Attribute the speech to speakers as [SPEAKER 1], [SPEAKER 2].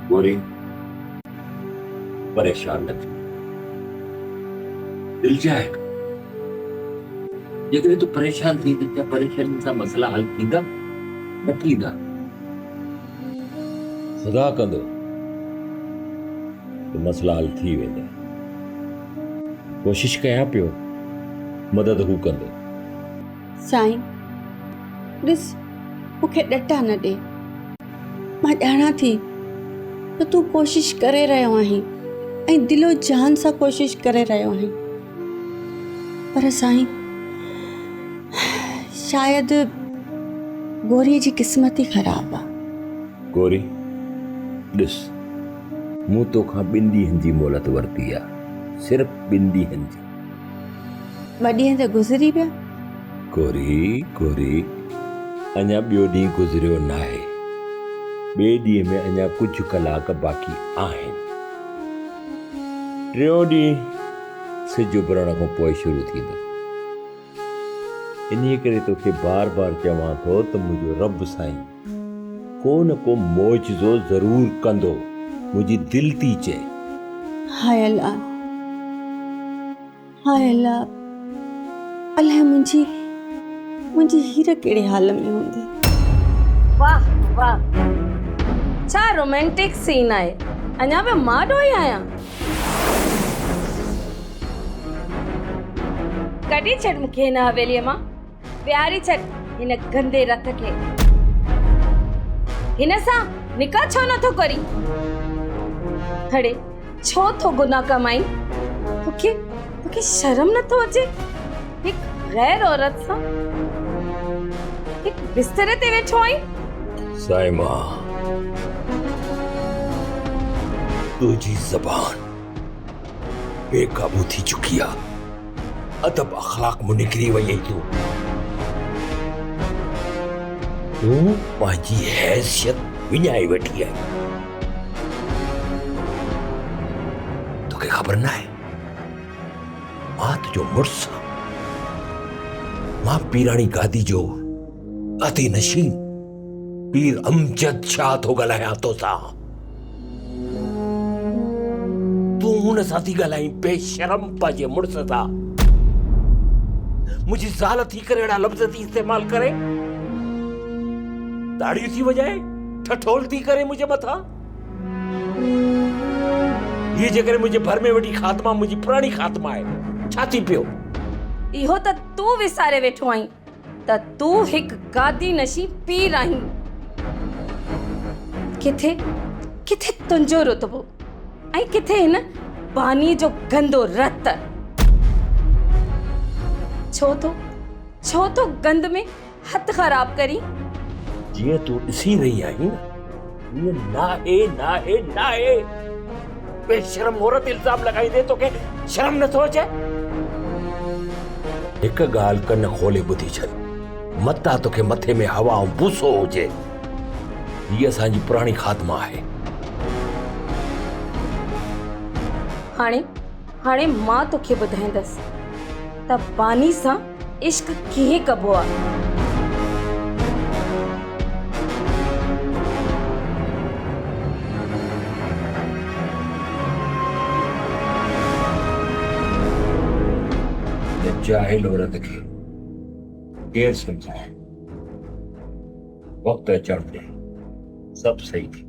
[SPEAKER 1] गोरी परेशान न थी, दिल जाएगा। जेकॾहिं तूं परेशान थी त क्या परेशानी सां मसला हल थींदा न थींदा? खुदा कंदो त मसला हल थी वेंदा। कोशिश कयां पियो, मदद हू कंदो।
[SPEAKER 2] साईं ॾिस, मूंखे ॾटा न ॾे। मां ॼाणा थी त तूं कोशिश करे रहियो आहीं ऐं दिलो जान सां कोशिश करे रहियो आहीं, पर साईं शायदि गोरीअ जी क़िस्मत ई ख़राबु आहे।
[SPEAKER 1] गोरी ॾिस, मूं तोखां 2 ॾींहंनि जी मोहलत वरिती आहे, सिर्फ़ 2 ॾींहंनि जी।
[SPEAKER 2] 2 ॾींहं त गुज़री विया।
[SPEAKER 1] गोरी अञा ॿियो ॾींहुं गुज़रियो न आहे। ॿिए ॾींहं में अञा कुझु कलाक बाक़ी आहिनि। 3 ॾींहुं सिज उभरण खां पोइ शुरू थींदो। इन्हीअ करे तोखे बार बार चवां थो त मुंहिंजो रब साईं को न को मौजज़ो ज़रूर कंदो। मुंहिंजी दिलि थी चए।
[SPEAKER 2] हाय अल्लाह, हाय अल्लाह, अलाए मुंहिंजी हीर कहिड़े हाल में हूंदी।
[SPEAKER 3] वाह वाह, छा रोमांटिक सीन आहे। अञा बि मां ॾोही आहियां। कढी छॾ मूंखे हिन हवेलीअ मां, विहारी छॾ हिन गंदे रथ खे। हिन सां निकाह छो नथो करी? अड़े छो थो गुनाह कमाई? तोखे शर्म नथो अचे? हिक गैर औरत सां हिक बिस्तरे ते वेठो आई।
[SPEAKER 1] साइमा, तुझी ज़बान बेकाबू थी चुकी आहे। अदब अखलाक में निकिरी वई आई। तूं पंहिंजी हैसियत विञाए वेठी आई। तोखे ख़बर न आहे, मां तुंहिंजो मुड़ुसु आहियां। मां पीराणी गादी जो अति नशीन पीर अमजद शाह थो ॻाल्हायां तोसां। तूं हुन सां थी ॻाल्हाई बेशरम पंहिंजे मुड़ुस सां। मुझी ज़ाल थी करे अड़ा लफ्ज़ थी इस्तेमाल करे, दाढ़ी थी वजाए, ठठोल थी करे मुझे मथा। ये जेकर मुझे भर में वडी खात्मा मुझी पुरानी खात्मा है। छा थी पियो?
[SPEAKER 3] इहो त तू विसारे वेठो आई त तू हिक गादी नशी पीर आहीं। किथे तुंहिंजो रुतबो ऐं किथे हिन बानी जो गंदो रत। छो तो गंद में हथ खराब करी?
[SPEAKER 1] जीअं तूं ॾिसी रही आहीं न, नाहे। बेशरम औरत इल्जाम लगाईंदे तोखे शर्म नथो अचे? हिक ॻाल्हि कन खोले ॿुधी छॾ, मता तोखे मथे में हवा ऐं बूसो हुजे। हीअ असांजी पुराणी खात्मा आहे।
[SPEAKER 3] हाणे मां तोखे ॿुधाईंदसि त बानी सां इश्क कीअं कबो आहे।
[SPEAKER 1] जाहिल औरत खे केर समझाए? वक्त अचण ते सब सही थी।